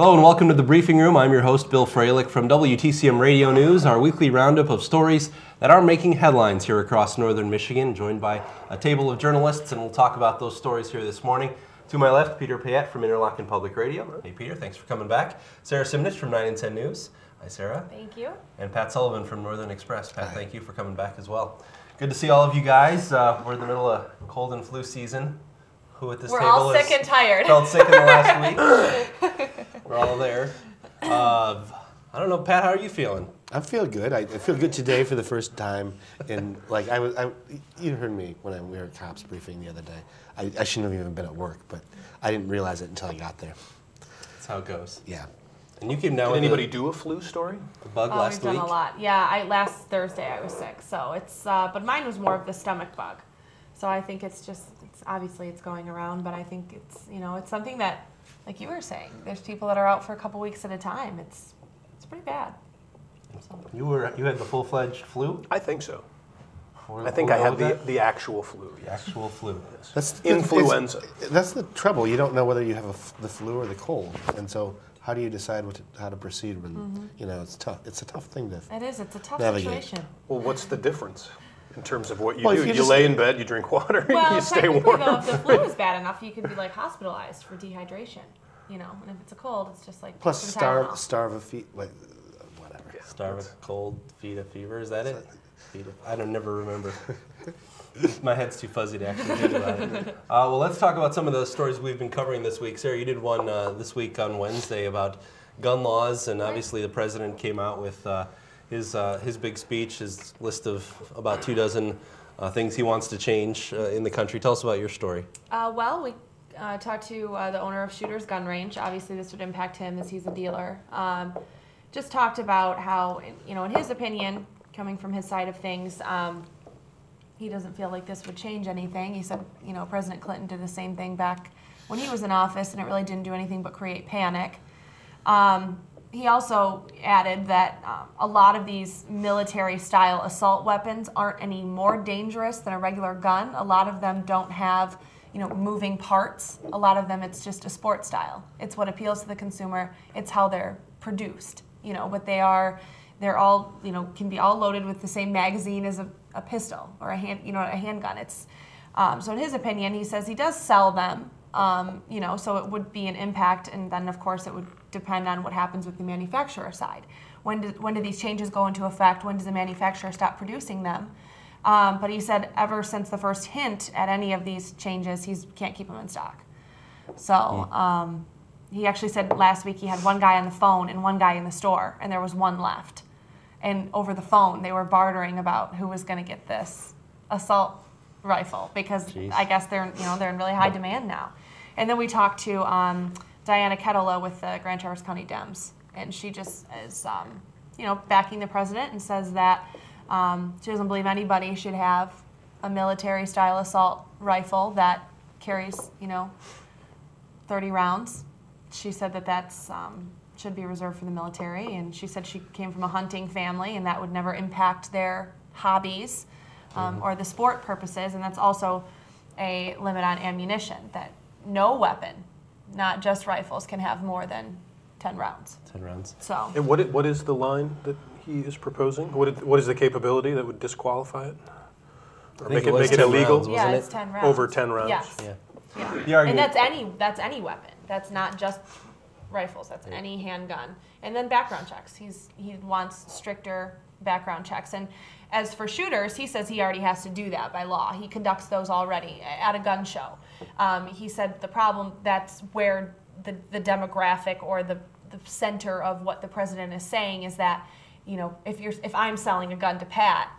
Hello and welcome to the Briefing Room. I'm your host, Bill Froehlich from WTCM Radio News, our weekly roundup of stories that are making headlines here across northern Michigan, joined by a table of journalists, and we'll talk about those stories here this morning. To my left, Peter Payette from Interlochen Public Radio. Hey Peter, thanks for coming back. Sara Simnitch from 9 and 10 News. Hi Sara. Thank you. And Pat Sullivan from Northern Express. Pat, thank you for coming back as well. Good to see all of you guys. We're in the middle of cold and flu season. Who at this table all sick and tired. Felt sick in the last week. We're all there. I don't know, Pat, how are you feeling? I feel good. I feel good today for the first time. And like you heard me when we were at cops briefing the other day. I shouldn't have even been at work, but I didn't realize it until I got there. That's how it goes. Yeah. And you came down. Did with anybody do a flu story? The bug last we've week. done a lot. Yeah, last Thursday I was sick, so it's. But mine was more of the stomach bug. So I think it's obviously it's going around, but I think it's something that, like you were saying, there's people that are out for a couple weeks at a time. It's pretty bad. So. You had the full-fledged flu? I think so. I think I had the actual flu. The actual flu. Yes. That's influenza. That's the trouble. You don't know whether you have the flu or the cold, and so how do you decide how to proceed when it's tough? It's a tough thing to. It is. It's a tough navigate. situation. Well, what's the difference in terms of what you Well, do? if you You just- lay in bed, you drink water, Well, you stay technically, warm. though, if the flu is bad enough, you could be like hospitalized for dehydration. And if it's a cold, it's just like Plus some Tylenol. starve a feet, like whatever. Starve a cold, feed a fever. Is that it? I don't never remember. My head's too fuzzy to actually think about it. Well, let's talk about some of the stories we've been covering this week. Sara, you did one this week on Wednesday about gun laws, and obviously the president came out with his big speech, his list of about 24 things he wants to change in the country. Tell us about your story. Well, we talked to the owner of Shooter's Gun Range. Obviously, this would impact him as he's a dealer. Just talked about how, in his opinion, coming from his side of things, he doesn't feel like this would change anything. He said, President Clinton did the same thing back when he was in office, and it really didn't do anything but create panic. He also added that a lot of these military-style assault weapons aren't any more dangerous than a regular gun. A lot of them don't have, moving parts. A lot of them, it's just a sport style. It's what appeals to the consumer. It's how they're produced. But they're all, can be all loaded with the same magazine as a pistol or a handgun. It's so in his opinion, he says he does sell them. So it would be an impact, and then of course it would depend on what happens with the manufacturer side. When do these changes go into effect? When does the manufacturer stop producing them? But he said ever since the first hint at any of these changes, he can't keep them in stock. So he actually said last week he had one guy on the phone and one guy in the store, and there was one left. And over the phone, they were bartering about who was going to get this assault rifle because I guess they're in really high demand now. And then we talked to Diana Ketela with the Grand Traverse County Dems, and she just is backing the president and says that she doesn't believe anybody should have a military-style assault rifle that carries 30 rounds. She said that's should be reserved for the military, and she said she came from a hunting family and that would never impact their hobbies or the sport purposes, and that's also a limit on ammunition, that no weapon, not just rifles, can have more than 10 rounds. 10 rounds. So. And what is the line that he is proposing? What is the capability that would disqualify it? Or make it illegal? Rounds, yeah, it's it? 10 rounds. Over 10 rounds? Yes. Yeah. And that's any weapon. That's not just rifles. That's any handgun. And then background checks. He wants stricter background checks. And as for shooters, he says he already has to do that by law. He conducts those already at a gun show. He said the problem, that's where the demographic or the center of what the president is saying is that, if I'm selling a gun to Pat,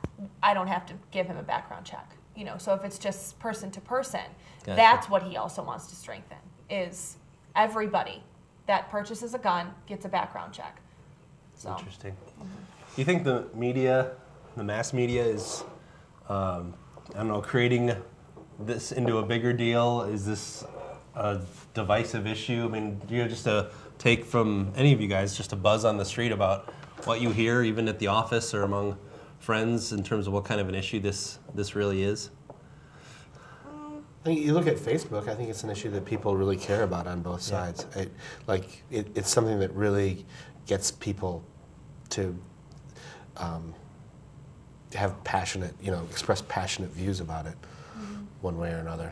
I don't have to give him a background check. So if it's just person to person, Gotcha. That's what he also wants to strengthen, is everybody that purchases a gun gets a background check. So. Interesting. Do you think the media, the mass media is, creating this into a bigger deal? Is this a divisive issue? I mean, do you have just a take from any of you guys, just a buzz on the street about what you hear, even at the office or among friends, in terms of what kind of an issue this really is? I think you look at Facebook, I think it's an issue that people really care about on both sides. It's something that really gets people to have passionate, express passionate views about it, one way or another.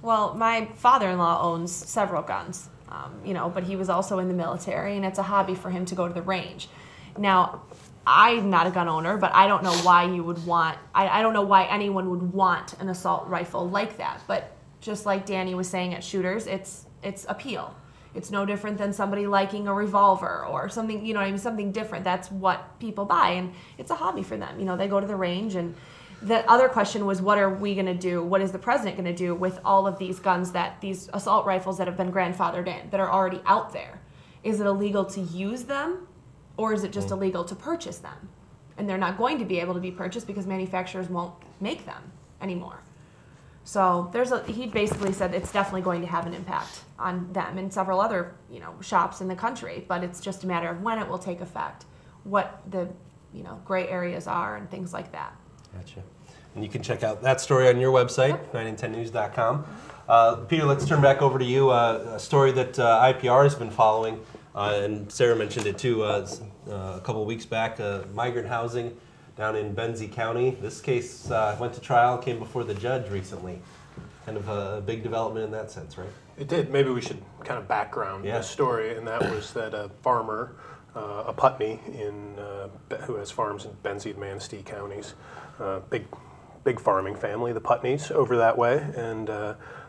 Well, my father-in-law owns several guns, but he was also in the military, and it's a hobby for him to go to the range. Now, I'm not a gun owner, but I don't know why you would want, I don't know why anyone would want an assault rifle like that. But just like Danny was saying at shooters, it's appeal. It's no different than somebody liking a revolver or something, something different. That's what people buy, and it's a hobby for them. They go to the range, and the other question was, what are we going to do? What is the president going to do with all of these guns, these assault rifles that have been grandfathered in, that are already out there? Is it illegal to use them? Or is it just illegal to purchase them? And they're not going to be able to be purchased because manufacturers won't make them anymore. So he basically said it's definitely going to have an impact on them and several other shops in the country. But it's just a matter of when it will take effect, what the gray areas are, and things like that. Gotcha. And you can check out that story on your website, 9in10news.com. Peter, let's turn back over to you. A story that IPR has been following. And Sarah mentioned it too a couple of weeks back, migrant housing down in Benzie County. This case went to trial, came before the judge recently. Kind of a big development in that sense, right? It did. Maybe we should kind of background the story, and that was that a farmer, a Putney, who has farms in Benzie and Manistee counties, big farming family, the Putneys over that way, and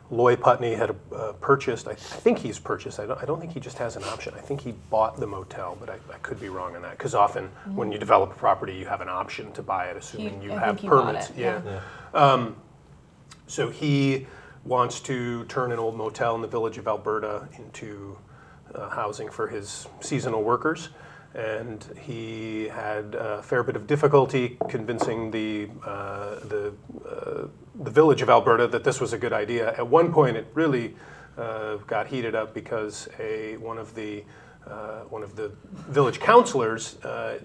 Loy Putney had purchased, I think he's purchased, I don't think he just has an option. I think he bought the motel, but I could be wrong on that. Because often when you develop a property, you have an option to buy it, assuming you have permits. So he wants to turn an old motel in the village of Alberta into housing for his seasonal workers. And he had a fair bit of difficulty convincing the village of Alberta that this was a good idea. At one point, it really got heated up because one of the village councilors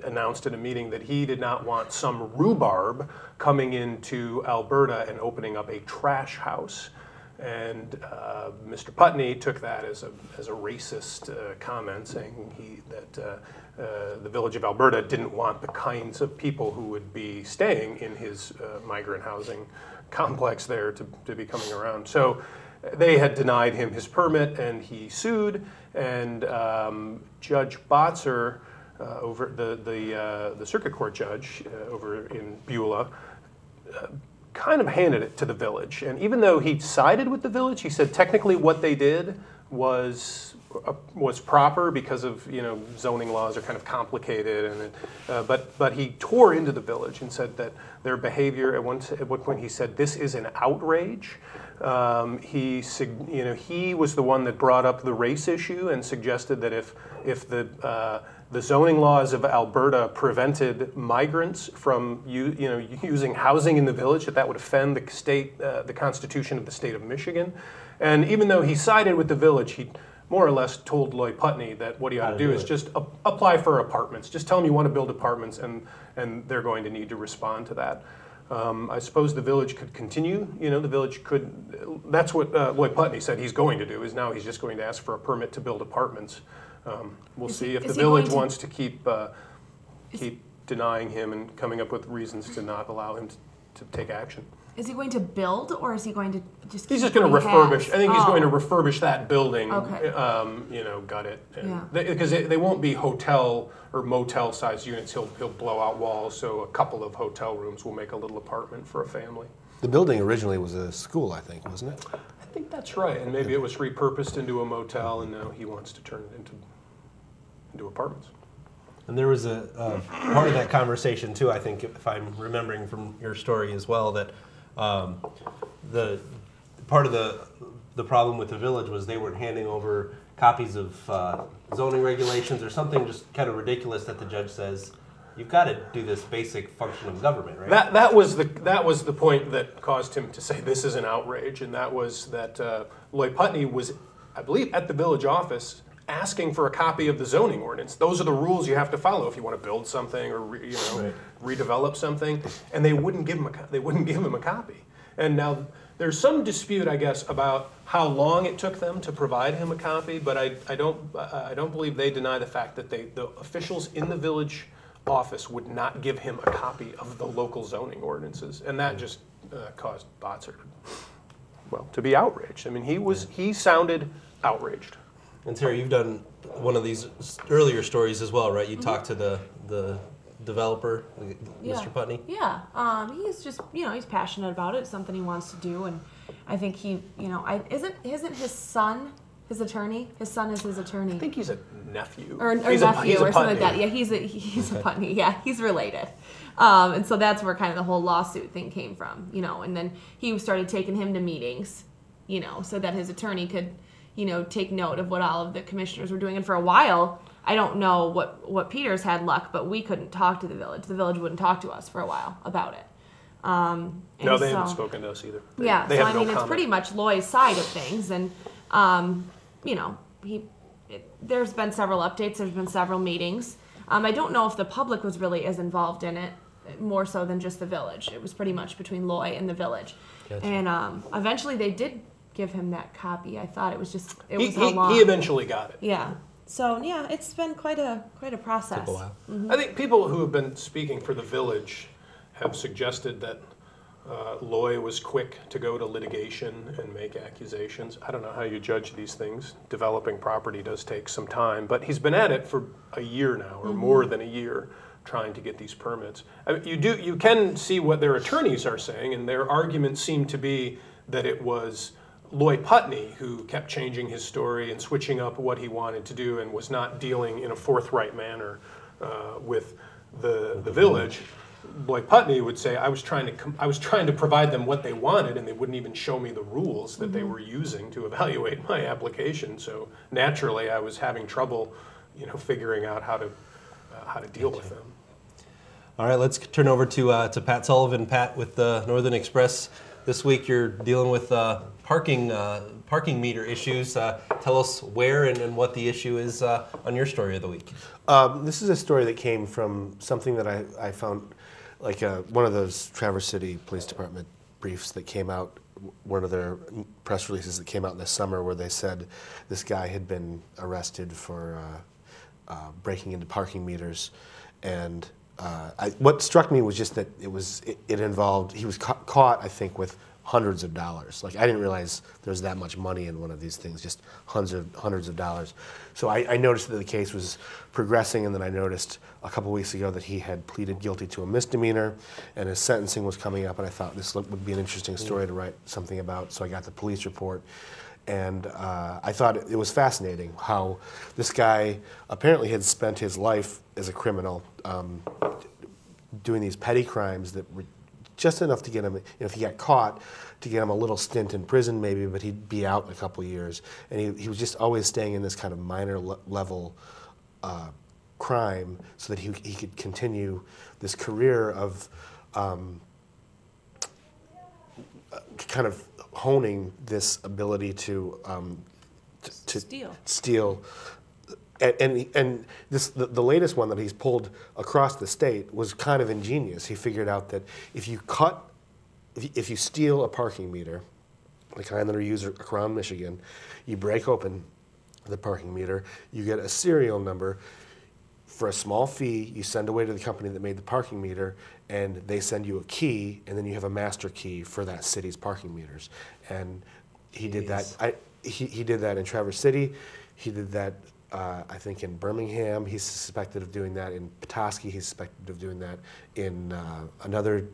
announced at a meeting that he did not want some rhubarb coming into Alberta and opening up a trash house. And Mr. Putney took that as a racist comment, saying that the village of Alberta didn't want the kinds of people who would be staying in his migrant housing complex there to be coming around. So they had denied him his permit, and he sued. And Judge Botzer, over the circuit court judge over in Beulah, kind of handed it to the village. And even though he sided with the village, he said technically what they did was proper because of zoning laws are kind of complicated, and but he tore into the village and said that their behavior at one point he said this is an outrage. He was the one that brought up the race issue and suggested that if the zoning laws of Alberta prevented migrants from using housing in the village, that would offend the state, the Constitution of the state of Michigan. And even though he sided with the village, he more or less told Loy Putney that what he ought to do is just apply for apartments. Just tell them you want to build apartments, and they're going to need to respond to that. I suppose the village could continue. The village could. That's what Loy Putney said he's going to do. Is now he's just going to ask for a permit to build apartments. We'll see if the village wants to keep denying him and coming up with reasons to not allow him to take action. Is he going to build, or is he going to just? He's just going to refurbish. I think he's going to refurbish that building. Okay. Gut it, because they won't be hotel or motel sized units. He'll blow out walls, so a couple of hotel rooms will make a little apartment for a family. The building originally was a school, I think, wasn't it? I think that's right, and maybe it was repurposed into a motel, and now he wants to turn it into apartments. And there was a part of that conversation too, I think, if I'm remembering from your story as well, that the part of the problem with the village was they weren't handing over copies of zoning regulations or something just kind of ridiculous that the judge says you've got to do this basic function of government, right? That was the point that caused him to say this is an outrage, and that was that Loy Putney was, I believe, at the village office asking for a copy of the zoning ordinance. Those are the rules you have to follow if you want to build something or redevelop something, and they wouldn't give him a copy. And now there's some dispute, I guess, about how long it took them to provide him a copy, but I don't believe they deny the fact that the officials in the village office would not give him a copy of the local zoning ordinances, and that just caused Botzer, well, to be outraged. I mean, he sounded outraged. And Sarah, you've done one of these earlier stories as well, right? You talked to the developer, Mr. Putney. Yeah, he's just, he's passionate about it. It's something he wants to do, and I think he, isn't his son his attorney? His son is his attorney. I think he's a nephew. Or he's nephew a or something like that. Yeah, he's a Putney. Yeah, he's related. And so that's where kind of the whole lawsuit thing came from, and then he started taking him to meetings, so that his attorney could, take note of what all of the commissioners were doing. And for a while, I don't know what Peters had luck, but we couldn't talk to the village. The village wouldn't talk to us for a while about it. No, they haven't spoken to us either. They so have no it's comment. pretty much Loy's side of things, and there's been several updates. There's been several meetings. I don't know if the public was really as involved in it, more so than just the village. It was pretty much between Loy and the village. Gotcha. And eventually they did give him that copy. I thought it was how long. He eventually got it. Yeah. So yeah, it's been quite a process. Took a while. Mm-hmm. I think people who have been speaking for the village have suggested that Loy was quick to go to litigation and make accusations. I don't know how you judge these things. Developing property does take some time, but he's been at it for a year now, or more than a year, trying to get these permits. I mean, you can see what their attorneys are saying, and their arguments seem to be that it was Loy Putney who kept changing his story and switching up what he wanted to do and was not dealing in a forthright manner with the village. Loy Putney would say, I was trying to provide them what they wanted, and they wouldn't even show me the rules that they were using to evaluate my application. So naturally, I was having trouble, figuring out how to deal with them. All right, let's turn over to Pat Sullivan. Pat, with the Northern Express, this week you're dealing with parking meter issues. Tell us where and what the issue is on your story of the week. This is a story that came from something that I found, like one of those Traverse City Police Department briefs that came out, one of their press releases that came out in the summer, where they said this guy had been arrested for breaking into parking meters. And what struck me was just that it involved, he was caught, I think, with hundreds of dollars. Like, I didn't realize there was that much money in one of these things, just hundreds of dollars. So I noticed that the case was progressing, and then I noticed a couple weeks ago that he had pleaded guilty to a misdemeanor, and his sentencing was coming up, and I thought this would be an interesting story to write something about, so I got the police report. And I thought it was fascinating how this guy apparently had spent his life as a criminal doing these petty crimes that were just enough to get him, if he got caught, to get him a little stint in prison maybe, but he'd be out in a couple of years. And he was just always staying in this kind of minor level crime so that he could continue this career of kind of honing this ability to steal. And the latest one that he's pulled across the state was kind of ingenious. He figured out that if you steal a parking meter, the kind that are used around Michigan, you break open the parking meter, you get a serial number. For a small fee, you send away to the company that made the parking meter, and they send you a key, and then you have a master key for that city's parking meters. And he did that. He did that in Traverse City. He did that, I think, in Birmingham. He's suspected of doing that in Petoskey. He's suspected of doing that in another,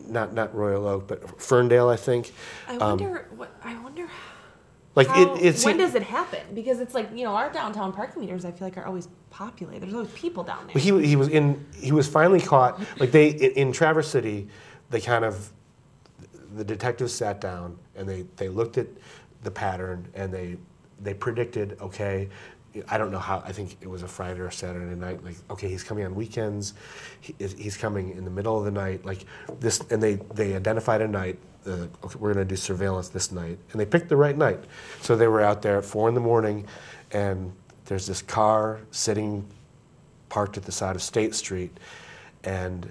not Royal Oak, but Ferndale, I think. I wonder. Like when does it happen? Because it's like, our downtown parking meters, I feel like, are always populated. There's always people down there. He was finally caught. Like in Traverse City, the detectives sat down and they looked at the pattern and they predicted, okay, I don't know how, I think it was a Friday or Saturday night, like, okay, he's coming on weekends, he's coming in the middle of the night, like this, and they identified a night. Okay, we're going to do surveillance this night. And they picked the right night. So they were out there at 4 in the morning, and there's this car sitting parked at the side of State Street, and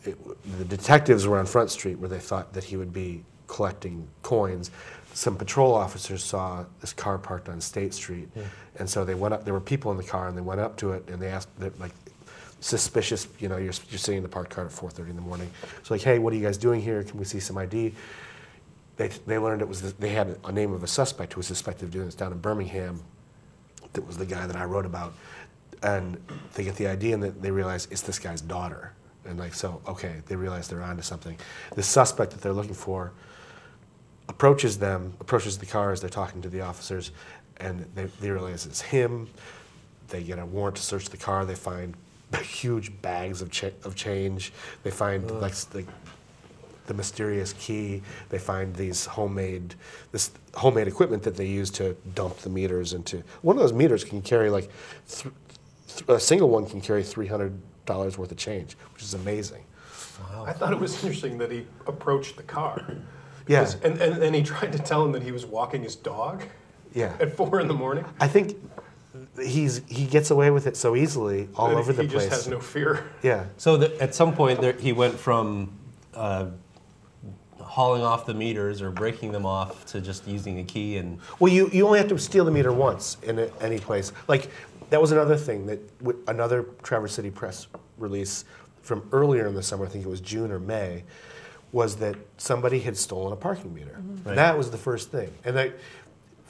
the detectives were on Front Street where they thought that he would be collecting coins. Some patrol officers saw this car parked on State Street, and so they went up. There were people in the car, and they went up to it, and they asked, like, suspicious. You know, you're sitting in the parked car at 4:30 in the morning. So like, hey, what are you guys doing here? Can we see some ID? They learned it was they had a name of a suspect who was suspected of doing this down in Birmingham. That was the guy that I wrote about, and they get the ID, and they realize it's this guy's daughter. And like, so, okay, they realize they're onto something. The suspect that they're looking for approaches the car as they're talking to the officers, and they realize it's him. They get a warrant to search the car. They find huge bags of change. They find like the mysterious key. They find this homemade equipment that they use to dump the meters into. One of those meters can carry like a single one can carry $300 worth of change, which is amazing. Wow. I thought it was interesting that he approached the car. Yeah. And he tried to tell him that he was walking his dog. Yeah. At 4 in the morning. I think he gets away with it so easily all over the place. He just has no fear. Yeah. So at some point he went from hauling off the meters or breaking them off to just using a key and. Well, you only have to steal the meter once in any place. Like, that was another thing that another Traverse City press release from earlier in the summer, I think it was June or May, was that somebody had stolen a parking meter. Mm-hmm. Right. That was the first thing. And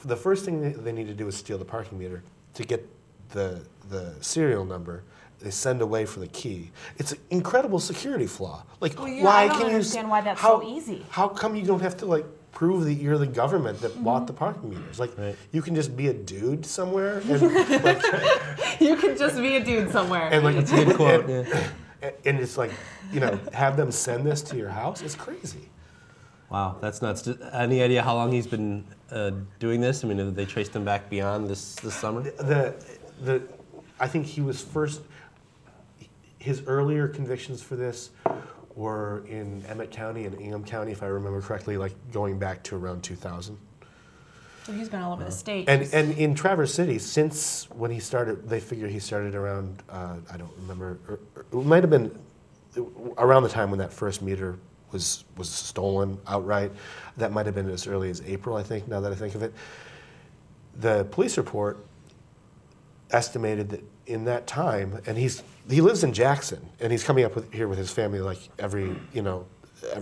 the first thing they need to do is steal the parking meter. To get the serial number, they send away for the key. It's an incredible security flaw. Like, well, yeah, why I don't can understand you, why that's so easy. How come you don't have to like prove that you're the government that bought the parking meters? Like, you can just be a dude somewhere and like you can just be a dude somewhere. And like, that's a good quote. And it's like, you know, have them send this to your house. It's crazy. Wow, that's nuts. Any idea how long he's been doing this? I mean, have they traced him back beyond this summer? I think he was first. His earlier convictions for this were in Emmett County and Ingham County, if I remember correctly, like going back to around 2000. So he's been all over the state. And in Traverse City, since when he started, they figure he started around, I don't remember, it might have been around the time when that first meter was stolen outright. That might have been as early as April, I think, now that I think of it. The police report estimated that in that time, and he lives in Jackson, and he's coming up here with his family like every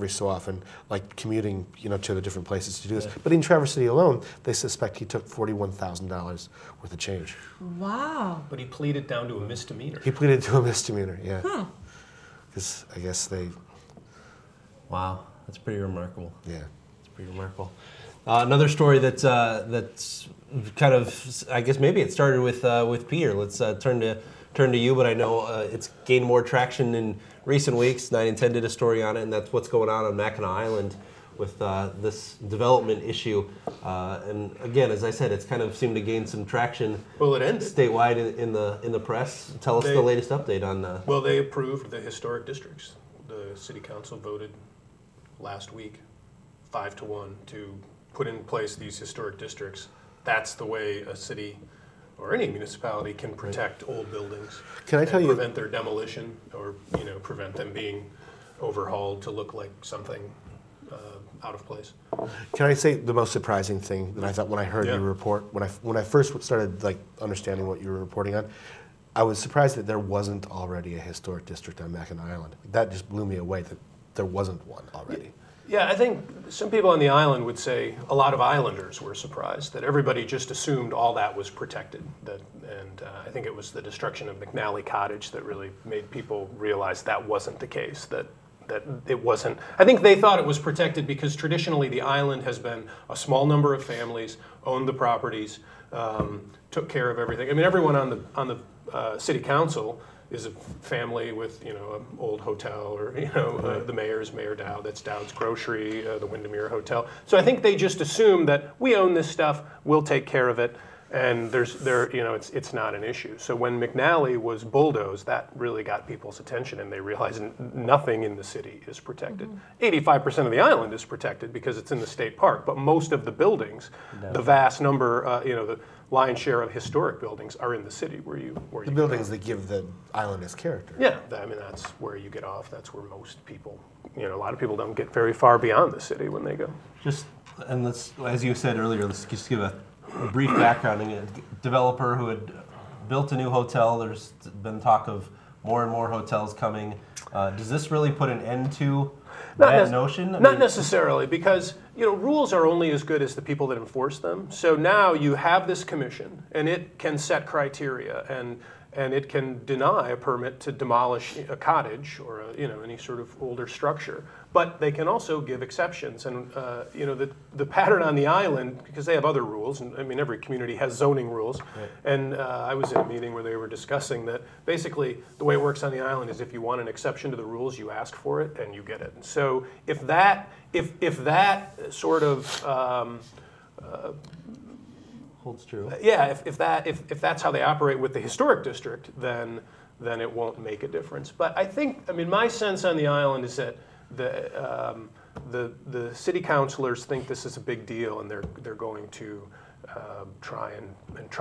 so often, like commuting, to the different places to do this. But in Traverse City alone, they suspect he took $41,000 worth of change. Wow. But he pleaded down to a misdemeanor. He pleaded to a misdemeanor, yeah. Because I guess they... Wow, that's pretty remarkable. Yeah. It's pretty remarkable. Another story that's kind of, I guess maybe it started with Peter. Let's turn to you, but I know it's gained more traction in recent weeks. 9 and 10 did a story on it, and that's what's going on Mackinac Island with this development issue. And again, as I said, it's kind of seemed to gain some traction. Well, it ended statewide in the press. Tell us the latest update on. Well, they approved the historic districts. The city council voted last week, 5-1, to put in place these historic districts. That's the way a city or any municipality can protect old buildings. Can I tell you, prevent their demolition, or prevent them being overhauled to look like something out of place. Can I say the most surprising thing that I thought when I heard your report, when I first started like understanding what you were reporting on, I was surprised that there wasn't already a historic district on Mackinac Island. That just blew me away that there wasn't one already. Yeah, I think some people on the island would say a lot of islanders were surprised that everybody just assumed all that was protected. And I think it was the destruction of McNally Cottage that really made people realize that wasn't the case, that it wasn't. I think they thought it was protected because traditionally the island has been a small number of families, owned the properties, took care of everything. I mean, everyone on the city council is a family with, an old hotel, or, the mayor's Mayor Dow, that's Dowd's Grocery, the Windermere Hotel. So I think they just assume that we own this stuff, we'll take care of it. And it's not an issue. So when McNally was bulldozed, that really got people's attention, and they realized nothing in the city is protected. 85% of the island is protected because it's in the state park, but most of the buildings, the vast number, the lion's share of historic buildings are in the city where you the buildings that give the island its character. Yeah, I mean that's where you get off. That's where most people, a lot of people don't get very far beyond the city when they go. And let's, as you said earlier, let's just give a brief background. A developer who had built a new hotel. There's been talk of more and more hotels coming. Does this really put an end to that notion? Not necessarily, because rules are only as good as the people that enforce them. So now you have this commission, and it can set criteria, and it can deny a permit to demolish a cottage or any sort of older structure. But they can also give exceptions, and the pattern on the island, because they have other rules, and I mean every community has zoning rules. Right. And I was in a meeting where they were discussing that basically the way it works on the island is if you want an exception to the rules, you ask for it and you get it. So if that sort of holds true. Yeah, if that's how they operate with the historic district, then it won't make a difference. But I mean, my sense on the island is that the city councilors think this is a big deal, and they're going to try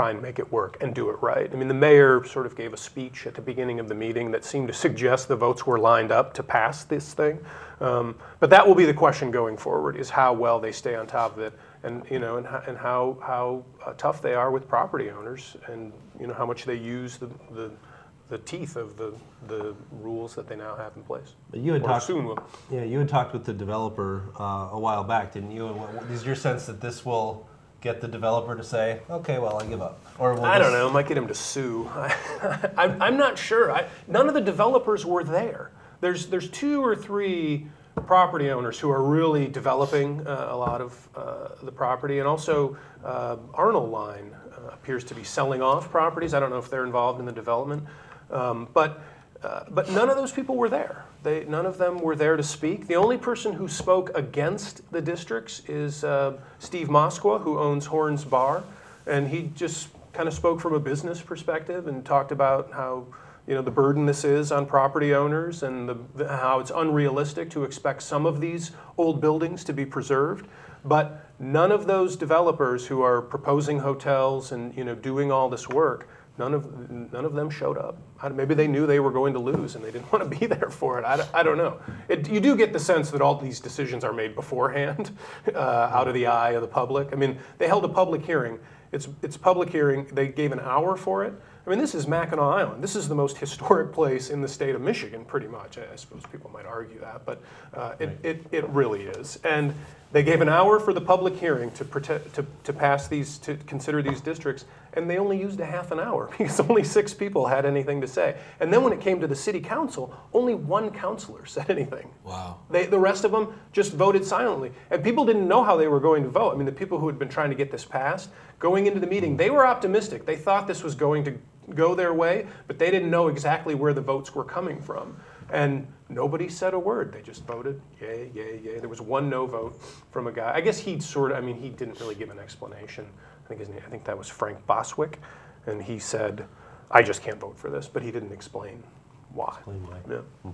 and make it work and do it right. I mean, the mayor sort of gave a speech at the beginning of the meeting that seemed to suggest the votes were lined up to pass this thing. But that will be the question going forward: is how well they stay on top of it, and how tough they are with property owners, and how much they use the teeth of the rules that they now have in place. But you had talked soon will. Yeah, you had talked with the developer a while back, didn't you? Is your sense that this will get the developer to say, okay, well, I give up? Or I don't know. It might get him to sue. I'm not sure. None of the developers were there. There's 2 or 3 property owners who are really developing a lot of the property, and also Arnold Line appears to be selling off properties. I don't know if they're involved in the development, but none of those people were there. None of them were there to speak. The only person who spoke against the districts is Steve Moskwa, who owns Horns Bar, and he just kind of spoke from a business perspective and talked about how the burden this is on property owners, and how it's unrealistic to expect some of these old buildings to be preserved. But none of those developers who are proposing hotels and doing all this work, none of them showed up. Maybe they knew they were going to lose and they didn't want to be there for it. I don't know. You do get the sense that all these decisions are made beforehand, out of the eye of the public. I mean, they held a public hearing. It's public hearing. They gave an hour for it. I mean, this is Mackinac Island. This is the most historic place in the state of Michigan, pretty much. I suppose people might argue that, but it really is. And they gave an hour for the public hearing to pass these, to consider these districts, and they only used a half an hour because only 6 people had anything to say. And then when it came to the city council, only 1 councilor said anything. Wow. The rest of them just voted silently. And people didn't know how they were going to vote. I mean, the people who had been trying to get this passed, going into the meeting, they were optimistic. They thought this was going to go their way, but they didn't know exactly where the votes were coming from. And nobody said a word. They just voted yay, yay, yay. There was 1 no vote from a guy. I guess he didn't really give an explanation. I think that was Frank Boswick, and he said, I just can't vote for this, but he didn't explain why. Yeah. Well,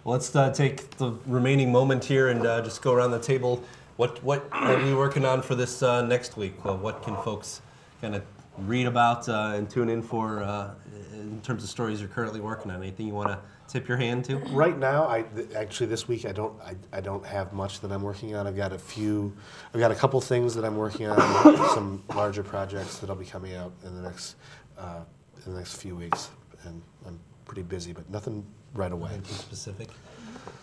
let's take the remaining moment here and just go around the table. What are we working on for this next week? Well, what can folks kind of read about and tune in for in terms of stories you're currently working on? Anything you want to tip your hand to? Right now, actually this week I don't have much that I'm working on. I've got a couple things that I'm working on, some larger projects that'll be coming out in the next few weeks, and I'm pretty busy, but nothing right away. Anything specific?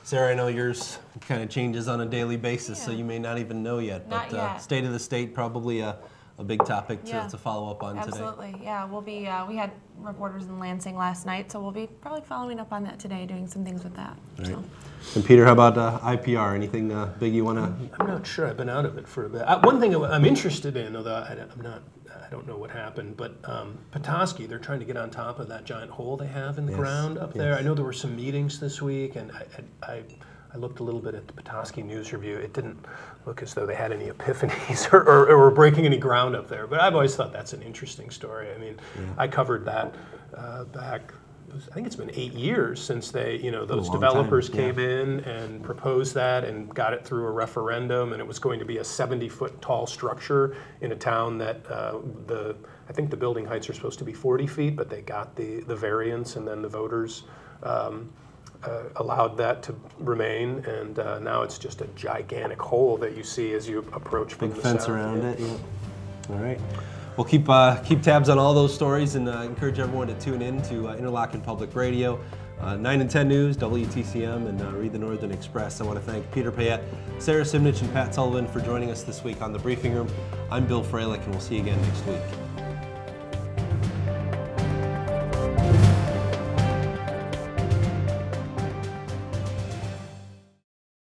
Sarah, I know yours kind of changes on a daily basis, so you may not even know yet. Not but yet. State of the state, probably a big topic to follow up on today. Absolutely, yeah. We'll be. We had reporters in Lansing last night, so we'll be probably following up on that today, doing some things with that. Right. So. And Peter, how about IPR? Anything big you want to? I'm not sure. I've been out of it for a bit. One thing I'm interested in, although I don't know what happened, but Petoskey, they're trying to get on top of that giant hole they have in the ground up there. I know there were some meetings this week, and I looked a little bit at the Petoskey News Review. It didn't look as though they had any epiphanies or were breaking any ground up there. But I've always thought that's an interesting story. I mean, I covered that back. I think it's been 8 years since they, those developers came in and proposed that and got it through a referendum, and it was going to be a 70-foot tall structure in a town that I think the building heights are supposed to be 40 feet, but they got the variance, and then the voters allowed that to remain, and now it's just a gigantic hole that you see as you approach from the south. Big fence around it. Yeah. All right. We'll keep tabs on all those stories and encourage everyone to tune in to Interlochen Public Radio, 9 and 10 News, WTCM, and read the Northern Express. I want to thank Peter Payette, Sara Simnitch, and Pat Sullivan for joining us this week on The Briefing Room. I'm Bill Froehlich, and we'll see you again next week.